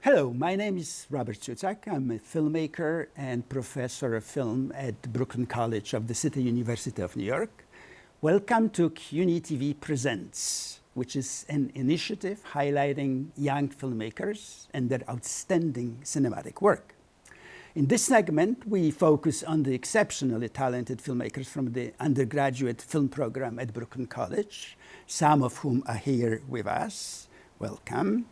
Hello, my name is Robert Cusack. I'm a filmmaker and professor of film at Brooklyn College of the City University of New York. Welcome to CUNY TV Presents, which is an initiative highlighting young filmmakers and their outstanding cinematic work. In this segment, we focus on the exceptionally talented filmmakers from the undergraduate film program at Brooklyn College, some of whom are here with us. Welcome.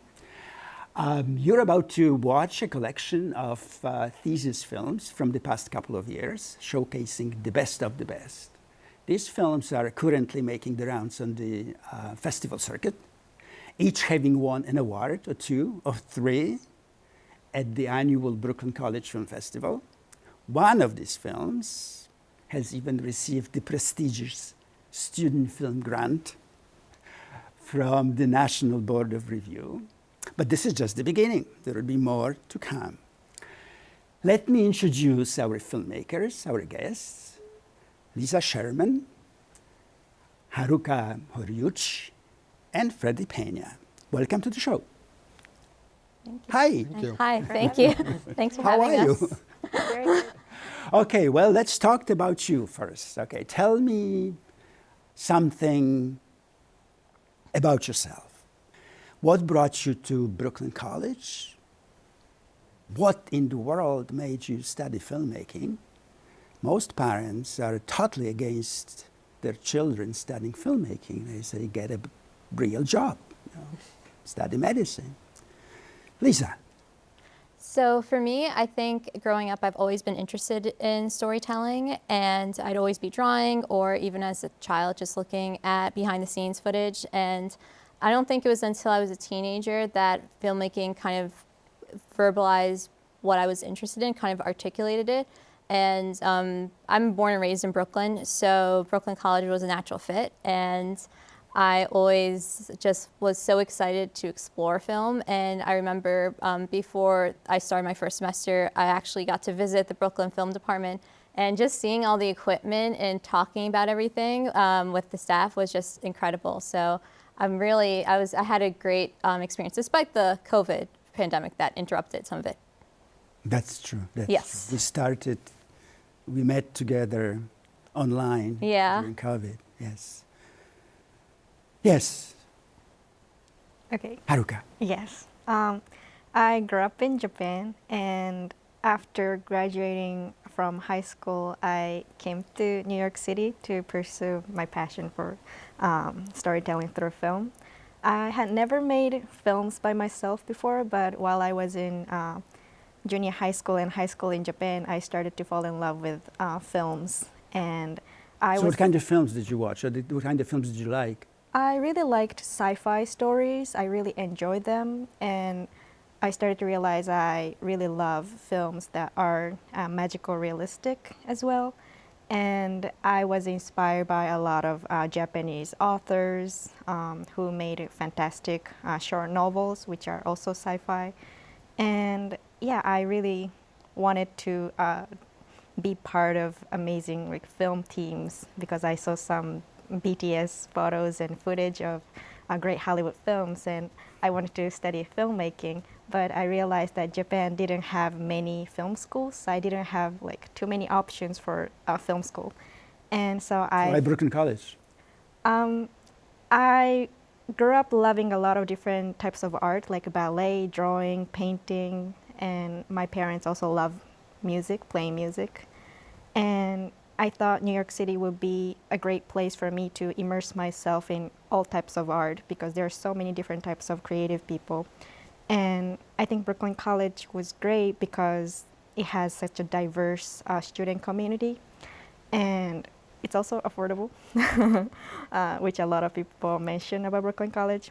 You're about to watch a collection of thesis films from the past couple of years, showcasing the best of the best. These films are currently making the rounds on the festival circuit, each having won an award or two or three at the annual Brooklyn College Film Festival. One of these films has even received the prestigious Student Film Grant from the National Board of Review. But this is just the beginning. There will be more to come. Let me introduce our filmmakers, our guests. Lisa Sherman, Haruka Horiuchi, and Freddie Pena. Welcome to the show. Thank you. Hi. Thank you. Hi, thank you. Thanks for How having are us. you? Very good. Okay, well, let's talk about you first. Okay, tell me something about yourself. What brought you to Brooklyn College? What in the world made you study filmmaking? Most parents are totally against their children studying filmmaking. They say, get a real job, study medicine. Lisa. So for me, I think growing up, I've always been interested in storytelling, and I'd always be drawing, or even as a child, just looking at behind the scenes footage. And I don't think it was until I was a teenager that filmmaking kind of verbalized what I was interested in, kind of articulated it. And I'm born and raised in Brooklyn, so Brooklyn College was a natural fit. And I always just was so excited to explore film. And I remember before I started my first semester, I actually got to visit the Brooklyn Film Department, and just seeing all the equipment and talking about everything with the staff was just incredible. So I had a great experience, despite the COVID pandemic that interrupted some of it. That's true. That's Yes. true. We met together online during COVID. Yes. Yes, Okay. Haruka. Yes. I grew up in Japan, and after graduating from high school, I came to New York City to pursue my passion for storytelling through film. I had never made films by myself before, but while I was in junior high school and high school in Japan, I started to fall in love with films. And So what kind of films did you watch? Or what kind of films did you like? I really liked sci-fi stories. I really enjoyed them, and I started to realize I really love films that are magical realistic as well. And I was inspired by a lot of Japanese authors who made fantastic short novels, which are also sci-fi. And yeah, I really wanted to be part of amazing film teams because I saw some BTS photos and footage of great Hollywood films, and I wanted to study filmmaking, but I realized that Japan didn't have many film schools. I didn't have too many options for film school, and so Why Brooklyn College? I grew up loving a lot of different types of art, like ballet, drawing, painting, and my parents also love music, playing music, and I thought New York City would be a great place for me to immerse myself in all types of art because there are so many different types of creative people. And I think Brooklyn College was great because it has such a diverse student community, and it's also affordable, which a lot of people mention about Brooklyn College.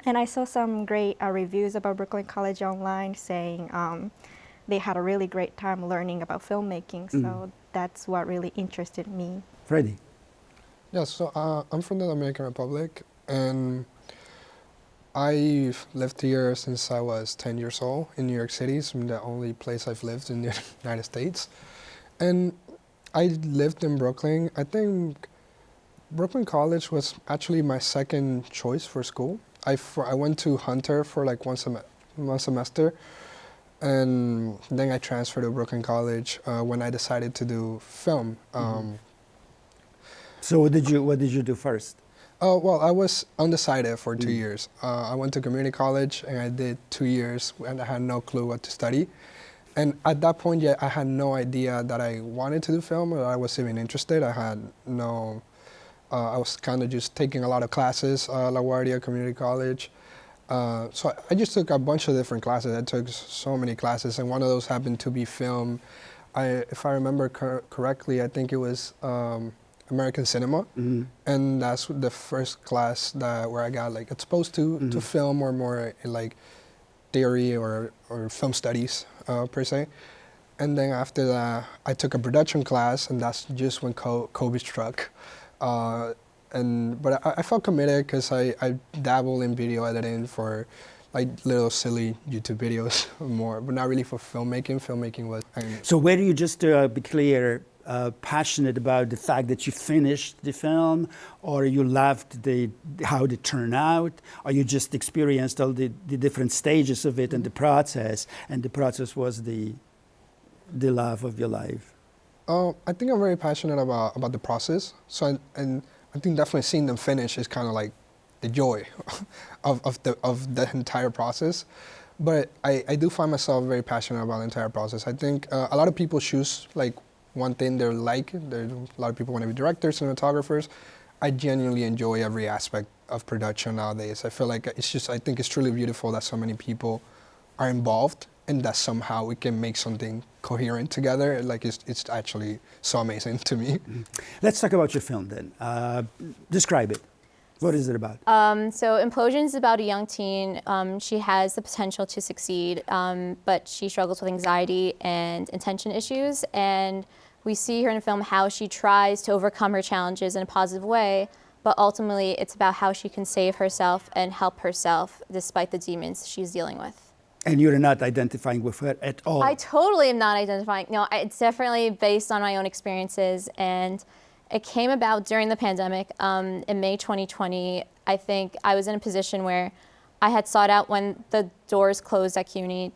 And I saw some great reviews about Brooklyn College online saying they had a really great time learning about filmmaking. So that's what really interested me. Freddie. Yeah, so I'm from the Dominican Republic, and I've lived here since I was 10 years old in New York City. It's the only place I've lived in the United States. And I lived in Brooklyn. I think Brooklyn College was actually my second choice for school. I went to Hunter for like one semester. And then I transferred to Brooklyn College when I decided to do film. So what did you do first? Well, I was undecided for 2 years. I went to community college and I did 2 years and I had no clue what to study. And at that point, yeah, I had no idea that I wanted to do film or I was even interested. I had no, I was kind of just taking a lot of classes, LaGuardia Community College. So I just took a bunch of different classes. I took so many classes and one of those happened to be film. If I remember correctly, I think it was American cinema, and that's the first class where I got like exposed to film or more like theory or film studies per se. And then after that, I took a production class, and that's just when COVID struck. But I felt committed because I dabble in video editing for like little silly YouTube videos more, but not really for filmmaking. Filmmaking was. So were you, just to be clear, passionate about the fact that you finished the film, or you loved how it turned out, or you just experienced all the different stages of it and the process was the love of your life? I think I'm very passionate about the process. So I think definitely seeing them finish is kind of like the joy of the entire process. But I do find myself very passionate about the entire process. I think a lot of people choose like one thing they're like. A lot of people want to be directors, cinematographers. I genuinely enjoy every aspect of production nowadays. I feel like I think it's truly beautiful that so many people are involved and that somehow we can make something coherent together. Like it's actually so amazing to me. Let's talk about your film then. Describe it. What is it about? So Implosion is about a young teen. She has the potential to succeed, but she struggles with anxiety and attention issues. And we see here in the film how she tries to overcome her challenges in a positive way, but ultimately it's about how she can save herself and help herself despite the demons she's dealing with. And you're not identifying with her at all? I totally am not identifying. No, it's definitely based on my own experiences, and it came about during the pandemic. In May 2020, I think I was in a position where I had sought out when the doors closed at CUNY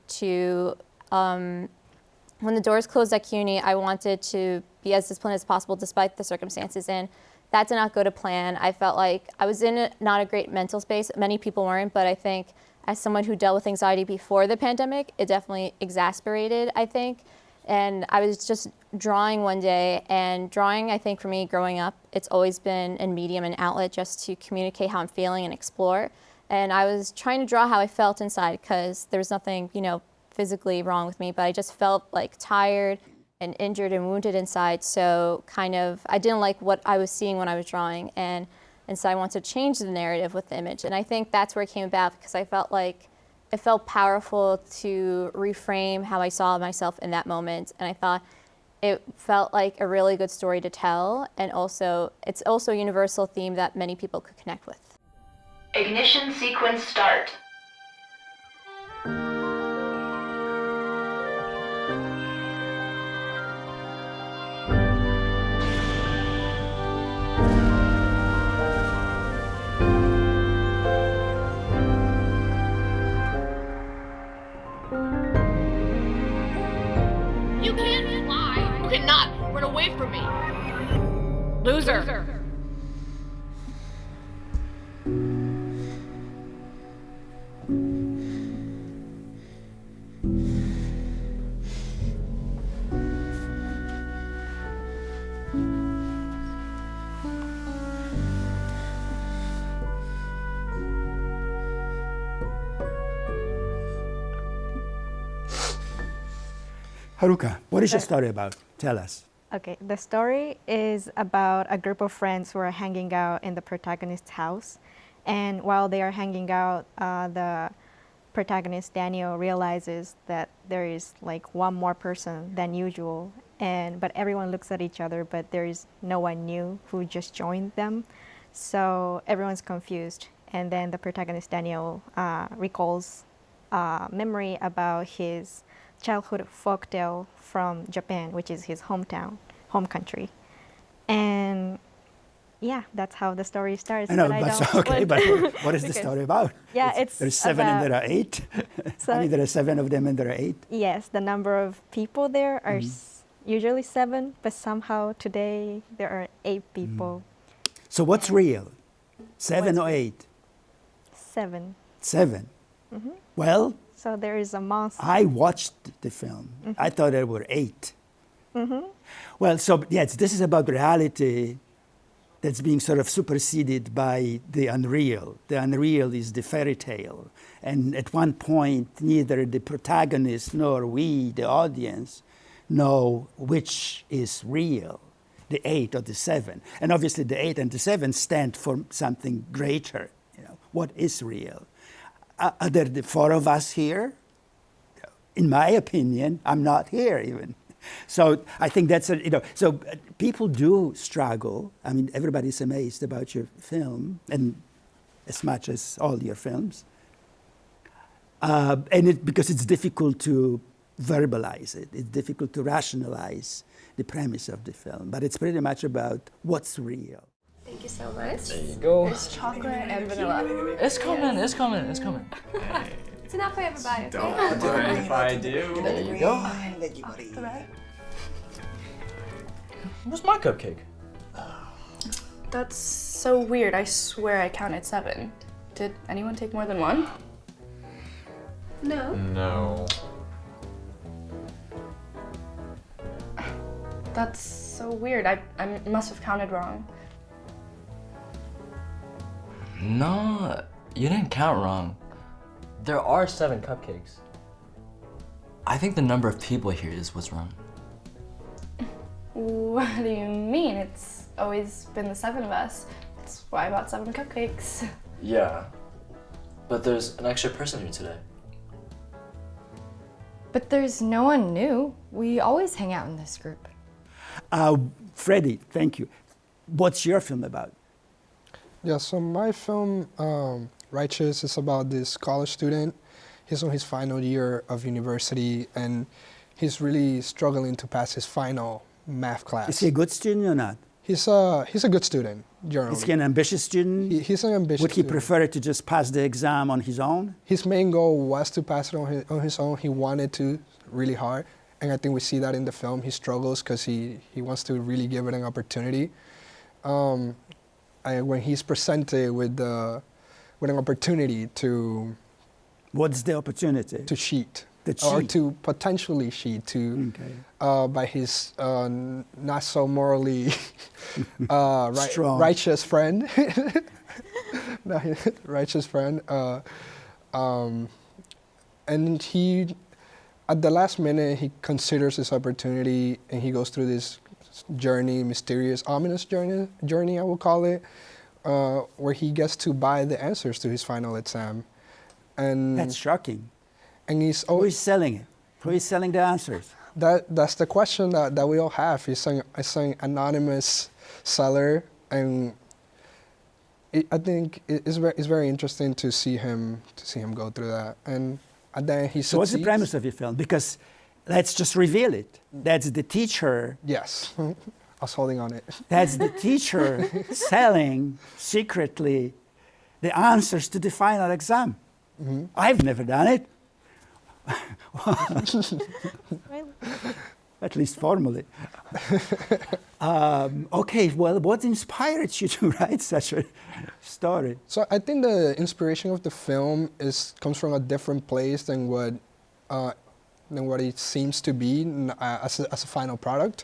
when the doors closed at CUNY, I wanted to be as disciplined as possible despite the circumstances, and that did not go to plan. I felt like I was in not a great mental space. Many people weren't, but I think as someone who dealt with anxiety before the pandemic, it definitely exacerbated, I think. And I was just drawing one day, and drawing, I think for me growing up, it's always been a medium and outlet just to communicate how I'm feeling and explore. And I was trying to draw how I felt inside because there was nothing, physically wrong with me, but I just felt like tired and injured and wounded inside. So I didn't like what I was seeing when I was drawing. And so I wanted to change the narrative with the image. And I think that's where it came about because I felt like it felt powerful to reframe how I saw myself in that moment. And I thought it felt like a really good story to tell. And also, it's also a universal theme that many people could connect with. Ignition sequence start. You can't fly. You cannot run away from me. Loser. Haruka, what is your story about? Tell us. Okay, the story is about a group of friends who are hanging out in the protagonist's house. And while they are hanging out, the protagonist, Daniel, realizes that there is like one more person than usual. But everyone looks at each other, but there is no one new who just joined them. So everyone's confused. And then the protagonist, Daniel, recalls a memory about his childhood folktale from Japan, which is his home country. And yeah, that's how the story starts. I know, but but don't- okay, but what is the because- story about? Yeah, it's There's 7 and there about- are 8. So- I mean, there are 7 of them and there are 8. Yes, the number of people there are usually 7, but somehow today there are 8 people. So what's real? 7 What's or 8? 7. 7. Well, So there is a monster. I watched the film. I thought there were 8. Well, so yes, this is about reality that's being sort of superseded by the unreal. The unreal is the fairy tale. And at one point, neither the protagonist nor we, the audience, know which is real, the 8 or the 7. And obviously the 8 and the 7 stand for something greater. You know, what is real? Are there the 4 of us here? In my opinion, I'm not here even. So I think that's, so people do struggle. I mean, everybody's amazed about your film, and as much as all your films. And because it's difficult to verbalize it. It's difficult to rationalize the premise of the film. But it's pretty much about what's real. Thank you so much. There you go. There's chocolate and vanilla. It's coming, it's coming, it's coming. It's enough for everybody, okay? Don't mind if I do. There you go. Where's my cupcake? That's so weird. I swear I counted 7. Did anyone take more than one? No. No. That's so weird. I must have counted wrong. No, you didn't count wrong. There are 7 cupcakes. I think the number of people here is what's wrong. What do you mean? It's always been the 7 of us. That's why I bought 7 cupcakes. Yeah, but there's an extra person here today. But there's no one new. We always hang out in this group. Freddie, thank you. What's your film about? Yeah, so my film, Righteous, is about this college student. He's on his final year of university, and he's really struggling to pass his final math class. Is he a good student or not? He's a good student, generally. Is he an ambitious student? He's an ambitious Would he student. prefer to just pass the exam on his own? His main goal was to pass it on his own. He wanted to really hard, and I think we see that in the film. He struggles because he wants to really give it an opportunity. When he's presented with an opportunity to What's the opportunity? to cheat, To or cheat. to potentially cheat, Okay. by his not so morally Strong. righteous friend, righteous friend, and he, at the last minute, he considers this opportunity and he goes through this journey, mysterious, ominous journey I will call it, where he gets to buy the answers to his final exam, and That's shocking. and he's Who always is selling it? Who is selling the answers? that's the question that we all have. He's an anonymous seller, and I think it's very interesting to see him go through that, and then he So what's the succeeds. premise of your film? Because let's just reveal it. That's the teacher. Yes, I was holding on it. That's the teacher selling secretly the answers to the final exam. I've never done it, Really? at least formally. Okay, well, what inspired you to write such a story? So I think the inspiration of the film comes from a different place than what it seems to be as a final product.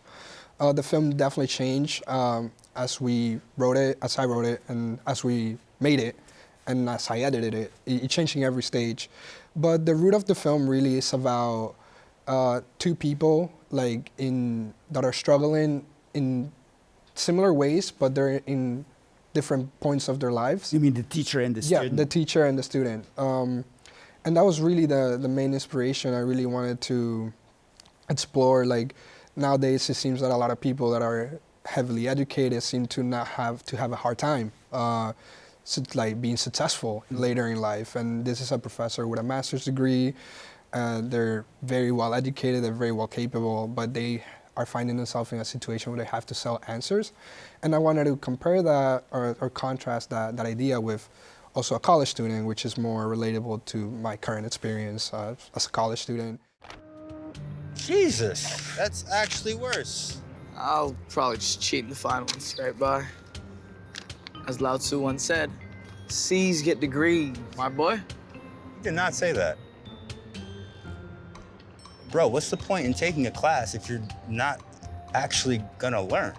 The film definitely changed as I wrote it, and as we made it, and as I edited it. It changed in every stage. But the root of the film really is about 2 people that are struggling in similar ways, but they're in different points of their lives. You mean the teacher and the student? Yeah, the teacher and the student. And that was really the main inspiration. I really wanted to explore, nowadays it seems that a lot of people that are heavily educated seem to not have a hard time being successful later in life. And this is a professor with a master's degree. They're very well educated, they're very well capable, but they are finding themselves in a situation where they have to sell answers. And I wanted to compare that or contrast that idea with also a college student, which is more relatable to my current experience as a college student. Jesus, that's actually worse. I'll probably just cheat in the final and scrape by. As Lao Tzu once said, C's get degrees, my boy. He did not say that. Bro, what's the point in taking a class if you're not actually gonna learn?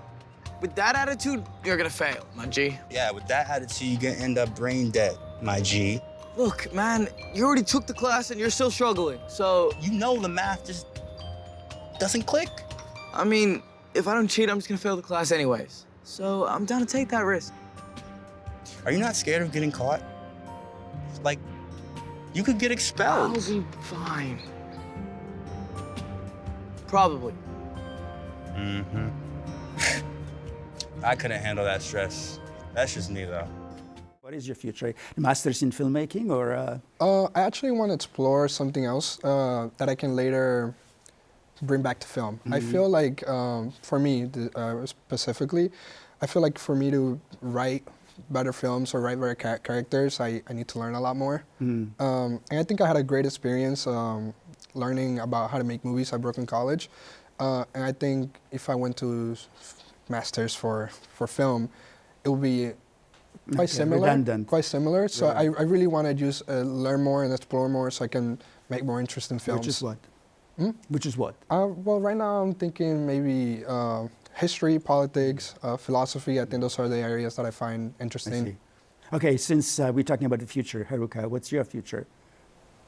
With that attitude, you're gonna fail, my G. Yeah, with that attitude, you're gonna end up brain dead, my G. Look, man, you already took the class and you're still struggling, so... You know the math just doesn't click. I mean, if I don't cheat, I'm just gonna fail the class anyways. So I'm down to take that risk. Are you not scared of getting caught? Like, you could get expelled. I'll be fine. Probably. Mm-hmm. I couldn't handle that stress. That's just me, though. What is your future? Masters in filmmaking or? I actually want to explore something else that I can later bring back to film. I feel like, for me specifically, I feel like for me to write better films or write better characters, I need to learn a lot more. And I think I had a great experience learning about how to make movies at Brooklyn College. And I think if I went to masters for film, it would be quite similar. Redundant. Quite similar. So I really want to just learn more and explore more so I can make more interesting films. Which is what? Which is what? Well, right now I'm thinking maybe history, politics, philosophy. I think those are the areas that I find interesting. I see. Okay, since we're talking about the future, Haruka, what's your future?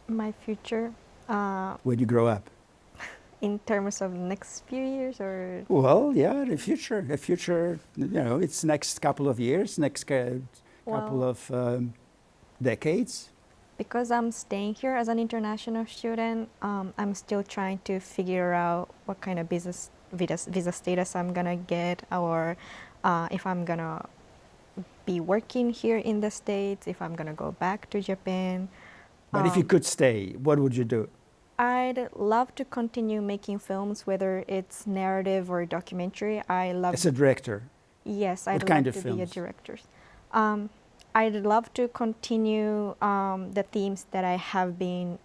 My future, Where do you grow up? in terms of next few years, or Well, yeah, the future. The future, you know, it's next couple of years, next couple of decades. because I'm staying here as an international student, I'm still trying to figure out what kind of visa status I'm gonna get, or if I'm gonna be working here in the States, if I'm gonna go back to Japan. But if you could stay, what would you do? I'd love to continue making films, whether it's narrative or documentary. I love. As a director? Yes, What I'd kind love of to be a films? director. I'd love to continue the themes that I have been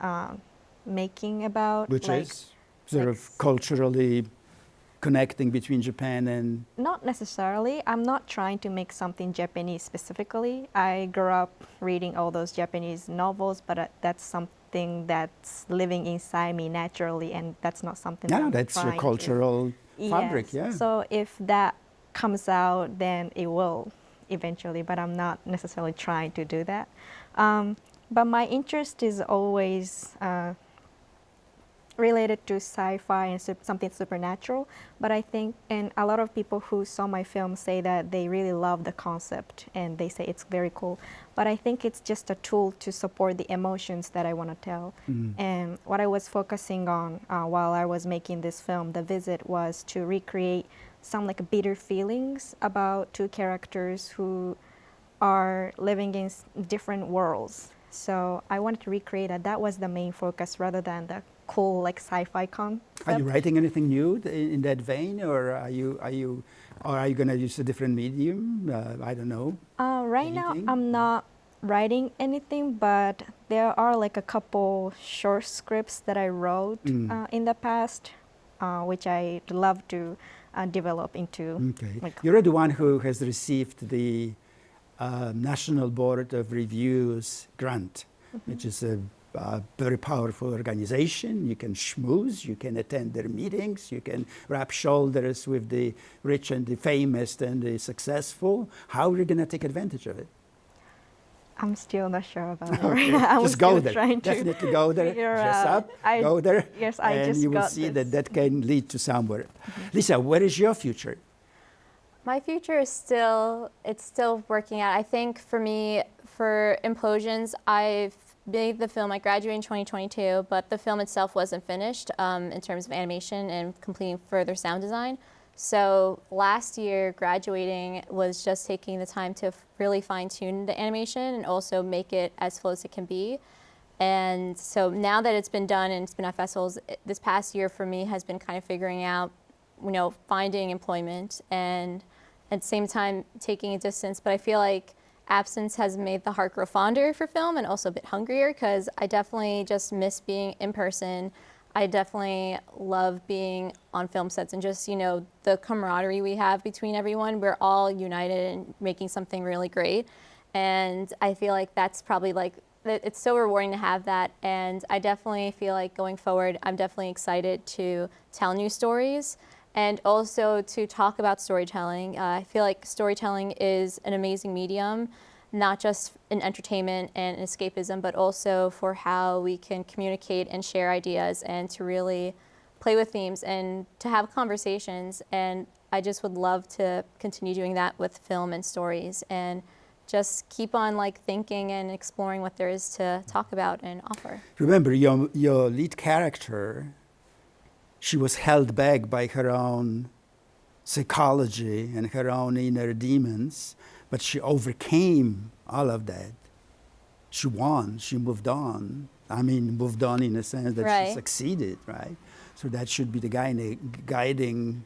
making about. Which like, is sort of culturally connecting between Japan and... Not necessarily. I'm not trying to make something Japanese specifically. I grew up reading all those Japanese novels, but that's something that's living inside me naturally, and that's not something that I'm that's your trying cultural fabric, Yes. yeah. So if that comes out, then it will eventually, but I'm not necessarily trying to do that. But my interest is always related to sci-fi and something supernatural. But I think, and a lot of people who saw my film say that they really love the concept and they say it's very cool. But I think it's just a tool to support the emotions that I want to tell. And what I was focusing on while I was making this film, The Visit, was to recreate some like bitter feelings about two characters who are living in different worlds. So I wanted to recreate that. That was the main focus rather than the cool like sci-fi concept. Are you writing anything new in that vein, or are you going to use a different medium? I don't know. Right now, I'm not writing anything, but there are like a couple short scripts that I wrote in the past, which I'd love to develop into. Okay. Like, You're the one who has received the National Board of Review's grant, which is a very powerful organization. You can schmooze, you can attend their meetings, you can rub shoulders with the rich and the famous and the successful. How are you going to take advantage of it? I'm still not sure about it. Okay. I'm Just still go there. trying to Definitely go there. figure Dress out. up. Go there. Yes, I and just you will got see this. that can lead to somewhere. Lisa, what is your future? My future is still working out. I think for me, for Implosions, I've made the film. I graduated in 2022, but the film itself wasn't finished in terms of animation and completing further sound design. So last year, graduating was just taking the time to really fine-tune the animation and also make it as full as it can be. And so now that it's been done and it's been at festivals, this past year for me has been kind of figuring out finding employment and at the same time taking a distance. But I feel like absence has made the heart grow fonder for film and also a bit hungrier, because I definitely just miss being in person. I definitely love being on film sets and just, the camaraderie we have between everyone. We're all united in making something really great. And I feel like that's probably it's so rewarding to have that. And I definitely feel like going forward, I'm definitely excited to tell new stories and also to talk about storytelling. I feel like storytelling is an amazing medium, not just in entertainment and escapism, but also for how we can communicate and share ideas and to really play with themes and to have conversations. And I just would love to continue doing that with film and stories and just keep on thinking and exploring what there is to talk about and offer. Remember, your lead character, she was held back by her own psychology and her own inner demons, but she overcame all of that. She won, she moved on. I mean, moved on in the sense that she succeeded, right? So that should be the guiding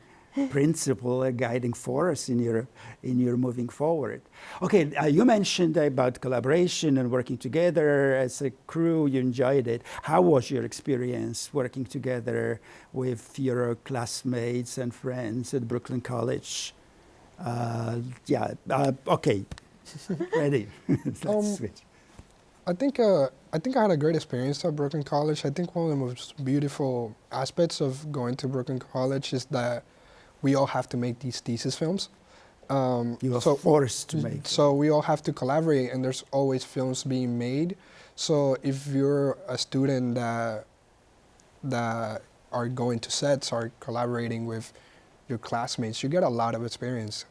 principle, a guiding force in your moving forward. Okay, you mentioned about collaboration and working together as a crew. You enjoyed it. How was your experience working together with your classmates and friends at Brooklyn College? Okay, ready. Let's switch. I think I had a great experience at Brooklyn College. I think one of the most beautiful aspects of going to Brooklyn College is that we all have to make these thesis films. You were forced to make. So we all have to collaborate, and there's always films being made. So if you're a student that are going to sets or collaborating with your classmates, you get a lot of experience.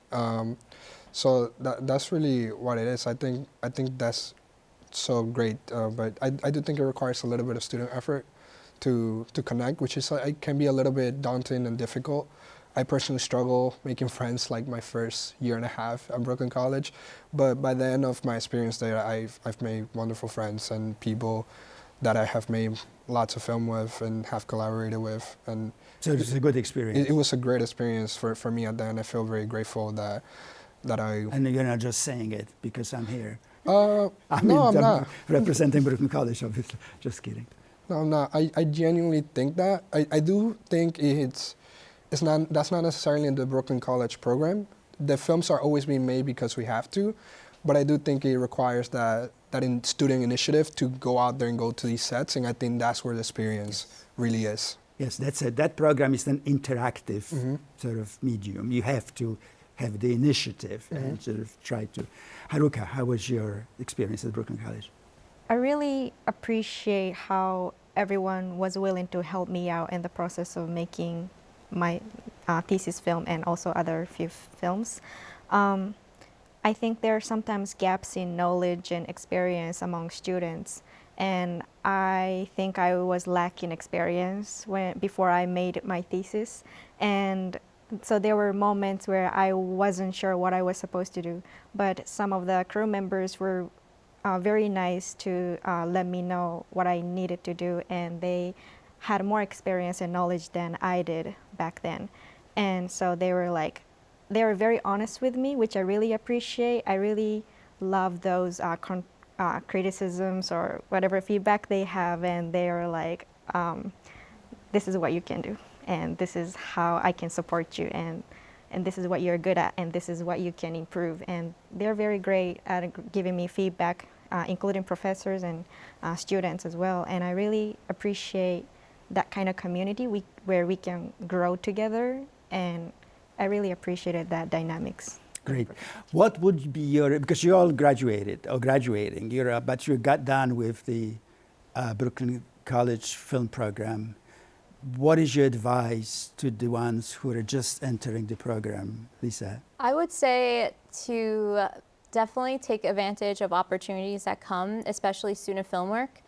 So that's really what it is. I think that's so great, but I do think it requires a little bit of student effort to connect, which is it can be a little bit daunting and difficult. I personally struggle making friends my first year and a half at Brooklyn College, but by the end of my experience there, I've made wonderful friends and people that I have made lots of film with and have collaborated with. And so it was a good experience. It was a great experience for me at the end. I feel very grateful that I... And you're not just saying it because I'm here. No, I'm not. Representing Brooklyn College, obviously. Just kidding. No, I'm not. I genuinely think that. I do think that's not necessarily in the Brooklyn College program. The films are always being made because we have to, but I do think it requires that in student initiative to go out there and go to these sets, and I think that's where the experience really is. Yes, that's it. That program is an interactive sort of medium. You have to have the initiative and sort of try to. Haruka, how was your experience at Brooklyn College? I really appreciate how everyone was willing to help me out in the process of making my thesis film and also other few films. I think there are sometimes gaps in knowledge and experience among students, and I think I was lacking experience before I made my thesis, and so there were moments where I wasn't sure what I was supposed to do, but some of the crew members were very nice to let me know what I needed to do, and they had more experience and knowledge than I did back then. And so they were very honest with me, which I really appreciate. I really love those criticisms or whatever feedback they have, and they are like, this is what you can do, and this is how I can support you, and this is what you're good at, and this is what you can improve. And they're very great at giving me feedback, including professors and students as well. And I really appreciate that kind of community where we can grow together, and I really appreciated that dynamics. Great. What would be because you all graduated or graduating, but you got done with the Brooklyn College film program. What is your advice to the ones who are just entering the program, Lisa? I would say to definitely take advantage of opportunities that come, especially student film work.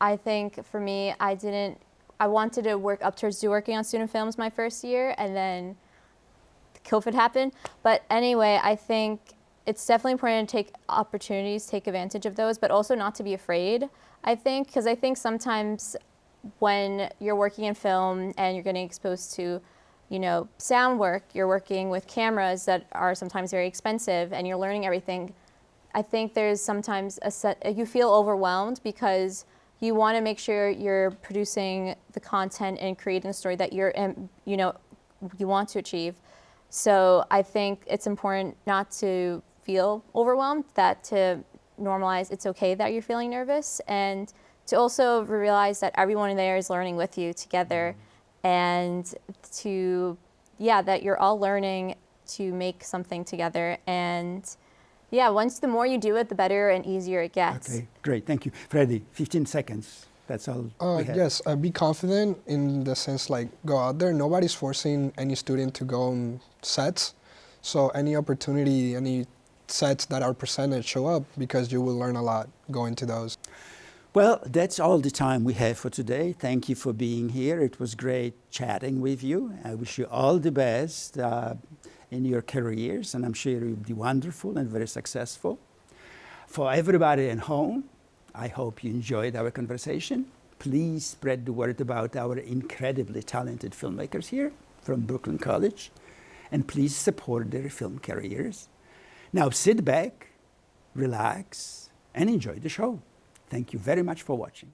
I think for me, I wanted to work up towards working on student films my first year, and then COVID happened. But anyway, I think it's definitely important to take opportunities, take advantage of those, but also not to be afraid, I think, because I think sometimes when you're working in film and you're getting exposed to sound work, you're working with cameras that are sometimes very expensive and you're learning everything. I think there's sometimes you feel overwhelmed because you want to make sure you're producing the content and creating the story that you want to achieve. So I think it's important not to feel overwhelmed, that to normalize it's okay that you're feeling nervous, and to also realize that everyone in there is learning with you together, and that you're all learning to make something together. And the more you do it, the better and easier it gets. Okay, great, thank you. Freddie, 15 seconds. That's all we have. Yes, be confident in the sense like go out there. Nobody's forcing any student to go on sets. So any opportunity, any sets that are presented, show up because you will learn a lot going to those. Well, that's all the time we have for today. Thank you for being here. It was great chatting with you. I wish you all the best in your careers, and I'm sure you'll be wonderful and very successful. For everybody at home, I hope you enjoyed our conversation. Please spread the word about our incredibly talented filmmakers here from Brooklyn College, and please support their film careers. Now sit back, relax, and enjoy the show. Thank you very much for watching.